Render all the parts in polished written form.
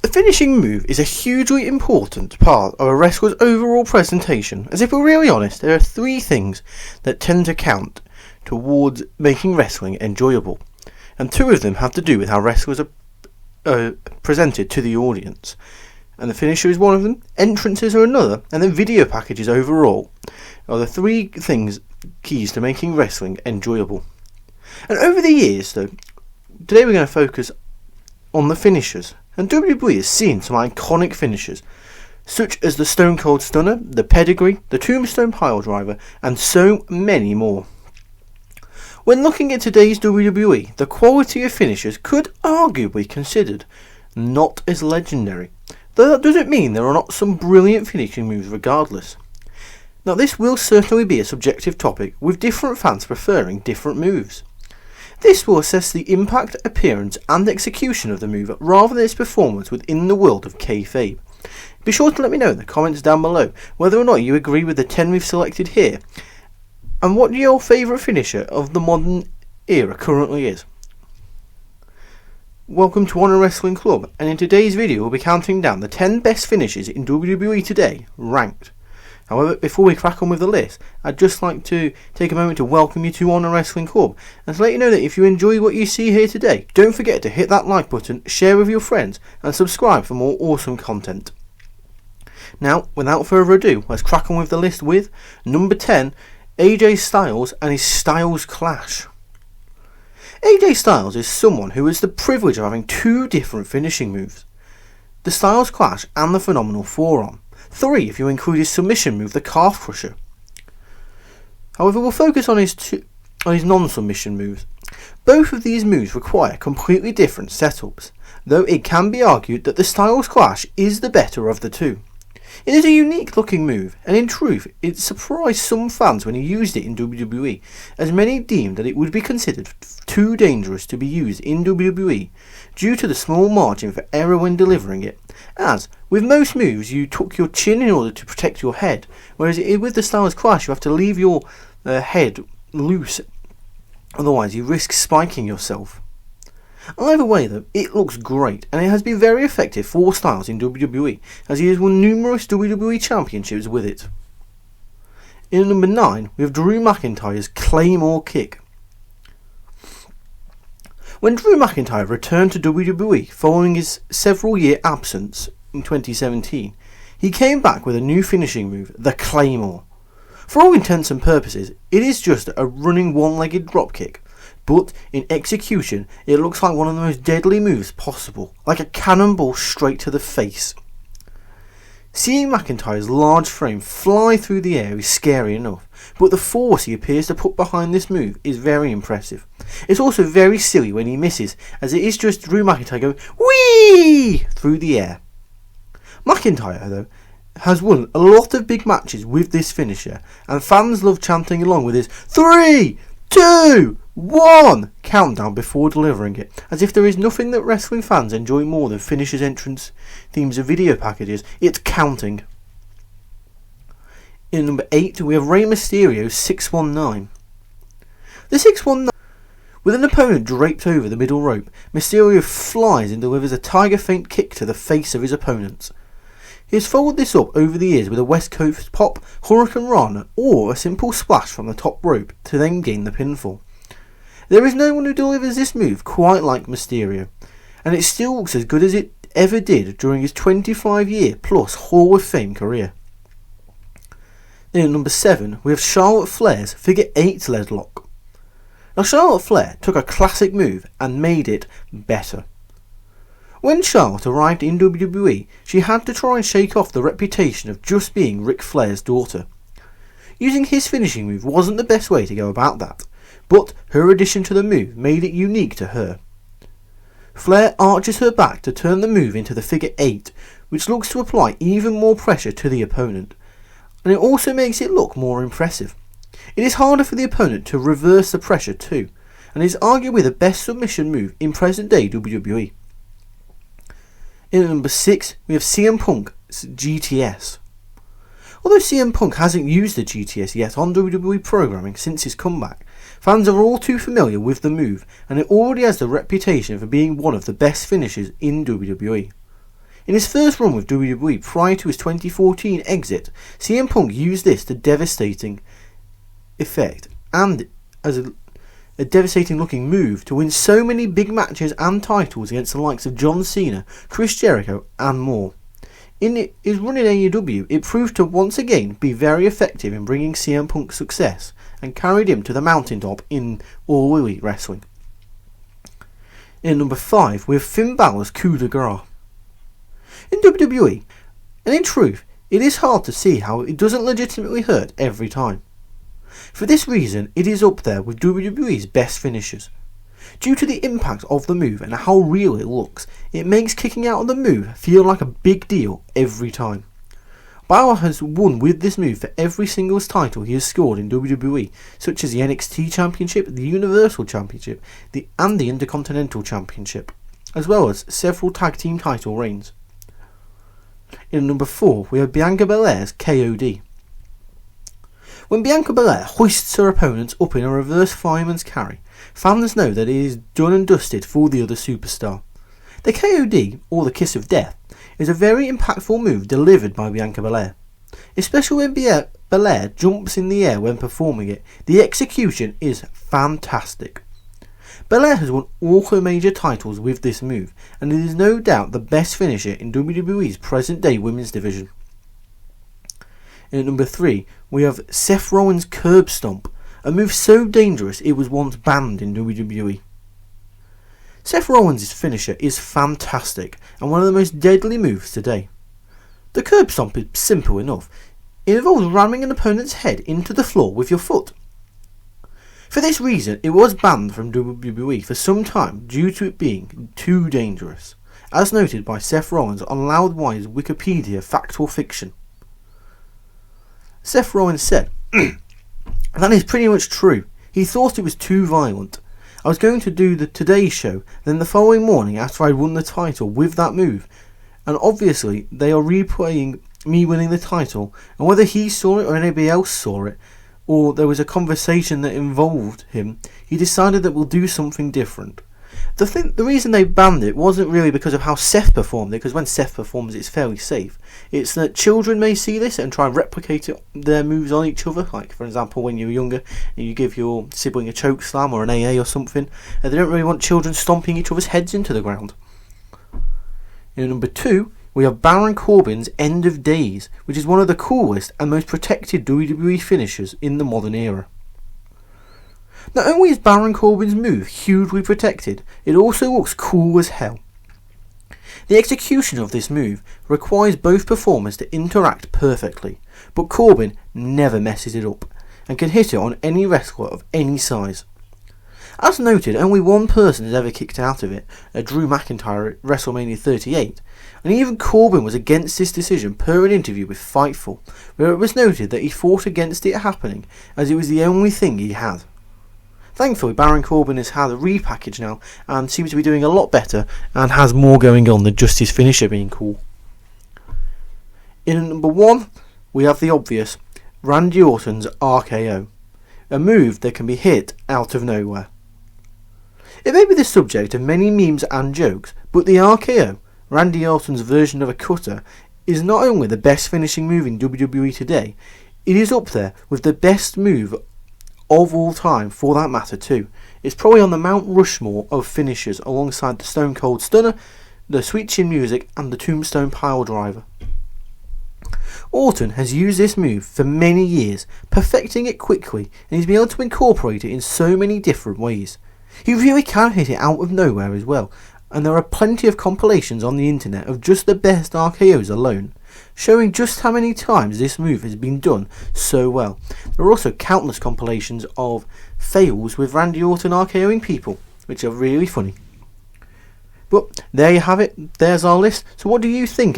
A finishing move is a hugely important part of a wrestler's overall presentation, as if we're really honest, there are three things that tend to count towards making wrestling enjoyable, and two of them have to do with how wrestlers are presented to the audience. And the finisher is one of them, entrances are another, and then video packages overall are the three things keys to making wrestling enjoyable. And over the years though, today we're going to focus on the finishers, and WWE has seen some iconic finishers such as the Stone Cold Stunner, the Pedigree, the Tombstone Piledriver, and so many more. When looking at today's WWE, the quality of finishers could arguably be considered not as legendary, though that doesn't mean there are not some brilliant finishing moves regardless. Now this will certainly be a subjective topic, with different fans preferring different moves. This will assess the impact, appearance and execution of the move rather than its performance within the world of kayfabe. Be sure to let me know in the comments down below whether or not you agree with the 10 we've selected here, and what your favourite finisher of the modern era currently is. Welcome to Honor Wrestling Club, and in today's video we'll be counting down the 10 best finishes in WWE Today, ranked. However, before we crack on with the list, I'd just like to take a moment to welcome you to Honor Wrestling Club, and to let you know that if you enjoy what you see here today, don't forget to hit that like button, share with your friends, and subscribe for more awesome content. Now, without further ado, let's crack on with the list with number 10, AJ Styles and his Styles Clash. AJ Styles is someone who has the privilege of having two different finishing moves, the Styles Clash and the Phenomenal Forearm. 3 if you include his submission move, the Calf Crusher. However, we'll focus on his non-submission moves. Both of these moves require completely different setups, though it can be argued that the Styles Clash is the better of the two. It is a unique looking move, and in truth it surprised some fans when he used it in WWE, as many deemed that it would be considered too dangerous to be used in WWE due to the small margin for error when delivering it, as with most moves you tuck your chin in order to protect your head, whereas with the Styles Clash you have to leave your head loose, otherwise you risk spiking yourself. Either way though, it looks great, and it has been very effective for Styles in WWE, as he has won numerous WWE championships with it. In number 9, we have Drew McIntyre's Claymore Kick. When Drew McIntyre returned to WWE following his several year absence in 2017, he came back with a new finishing move, the Claymore. For all intents and purposes, it is just a running one-legged dropkick, but in execution it looks like one of the most deadly moves possible, like a cannonball straight to the face. Seeing McIntyre's large frame fly through the air is scary enough, but the force he appears to put behind this move is very impressive. It's also very silly when he misses, as it is just Drew McIntyre going whee through the air. McIntyre though has won a lot of big matches with this finisher, and fans love chanting along with his 3, 2, 1 countdown before delivering it, as if there is nothing that wrestling fans enjoy more than finishers, entrance themes of video packages. It's counting. In number 8 we have Rey Mysterio's 619. The 619, with an opponent draped over the middle rope, Mysterio flies and delivers a tiger feint kick to the face of his opponent. He has followed this up over the years with a West Coast pop, Hurricane Rana, or a simple splash from the top rope to then gain the pinfall. There is no one who delivers this move quite like Mysterio, and it still looks as good as it ever did during his 25-year plus Hall of Fame career. Then at number 7 we have Charlotte Flair's Figure 8 Lead Lock. Now Charlotte Flair took a classic move and made it better. When Charlotte arrived in WWE, she had to try and shake off the reputation of just being Ric Flair's daughter. Using his finishing move wasn't the best way to go about that, but her addition to the move made it unique to her. Flair arches her back to turn the move into the Figure 8, which looks to apply even more pressure to the opponent, and it also makes it look more impressive. It is harder for the opponent to reverse the pressure too, and is arguably the best submission move in present day WWE. In at number 6 we have CM Punk's GTS. Although CM Punk hasn't used the GTS yet on WWE programming since his comeback, fans are all too familiar with the move, and it already has the reputation for being one of the best finishes in WWE. In his first run with WWE prior to his 2014 exit, CM Punk used this to devastating effect and as a devastating looking move to win so many big matches and titles against the likes of John Cena, Chris Jericho and more. In his run in AEW, it proved to once again be very effective in bringing CM Punk success and carried him to the mountaintop in All Elite Wrestling. In number 5, we have Finn Balor's coup de grace. In WWE, and in truth, it is hard to see how it doesn't legitimately hurt every time. For this reason, it is up there with WWE's best finishers. Due to the impact of the move and how real it looks, it makes kicking out of the move feel like a big deal every time. Balor has won with this move for every single title he has scored in WWE, such as the NXT Championship, the Universal Championship, and the Intercontinental Championship, as well as several tag team title reigns. In number 4, we have Bianca Belair's KOD. When Bianca Belair hoists her opponents up in a reverse fireman's carry, fans know that it is done and dusted for the other superstar. The KOD, or the Kiss of Death, is a very impactful move delivered by Bianca Belair. Especially when Belair jumps in the air when performing it, the execution is fantastic. Belair has won all her major titles with this move, and it is no doubt the best finisher in WWE's present day women's division. In at number 3, we have Seth Rowan's curb stomp, a move so dangerous it was once banned in WWE. Seth Rowan's finisher is fantastic and one of the most deadly moves today. The curb stomp is simple enough. It involves ramming an opponent's head into the floor with your foot. For this reason, it was banned from WWE for some time due to it being too dangerous, as noted by Seth Rollins on Loudwire's Wikipedia Fact or Fiction. Seth Rollins said, "That is pretty much true. He thought it was too violent. I was going to do the Today show, then the following morning after I'd won the title with that move, and obviously they are replaying me winning the title, and whether he saw it or anybody else saw it, or there was a conversation that involved him, he decided that we'll do something different." The reason they banned it wasn't really because of how Seth performed it, because when Seth performs it's fairly safe. It's that children may see this and try and replicate their moves on each other, like for example when you're younger and you give your sibling a choke slam or an AA or something, and they don't really want children stomping each other's heads into the ground. In number 2, we have Baron Corbin's End of Days, which is one of the coolest and most protected WWE finishers in the modern era. Not only is Baron Corbin's move hugely protected, it also looks cool as hell. The execution of this move requires both performers to interact perfectly, but Corbin never messes it up, and can hit it on any wrestler of any size. As noted, only one person has ever kicked out of it, Drew McIntyre at WrestleMania 38, and even Corbin was against this decision per an interview with Fightful, where it was noted that he fought against it happening as it was the only thing he had. Thankfully, Baron Corbin has had a repackage now and seems to be doing a lot better and has more going on than just his finisher being cool. In number 1, we have the obvious, Randy Orton's RKO, a move that can be hit out of nowhere. It may be the subject of many memes and jokes, but the RKO, Randy Orton's version of a cutter, is not only the best finishing move in WWE today, it is up there with the best move of all time for that matter too. It's probably on the Mount Rushmore of finishers alongside the Stone Cold Stunner, the Sweet Chin Music and the Tombstone Piledriver. Orton has used this move for many years, perfecting it quickly, and he's been able to incorporate it in so many different ways. He really can hit it out of nowhere as well, and there are plenty of compilations on the internet of just the best RKOs alone, showing just how many times this move has been done so well. There are also countless compilations of fails with Randy Orton RKOing people, which are really funny. But there you have it, there's our list. So what do you think?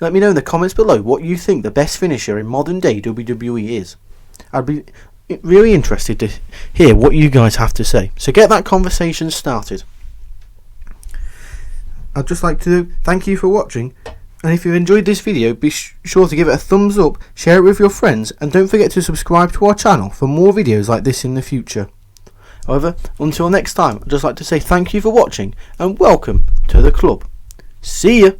Let me know in the comments below what you think the best finisher in modern day WWE is. I'd be really interested to hear what you guys have to say. So get that conversation started. I'd just like to thank you for watching, and if you enjoyed this video, be sure to give it a thumbs up, share it with your friends, and don't forget to subscribe to our channel for more videos like this in the future. However, until next time, I'd just like to say thank you for watching and welcome to the club. See ya!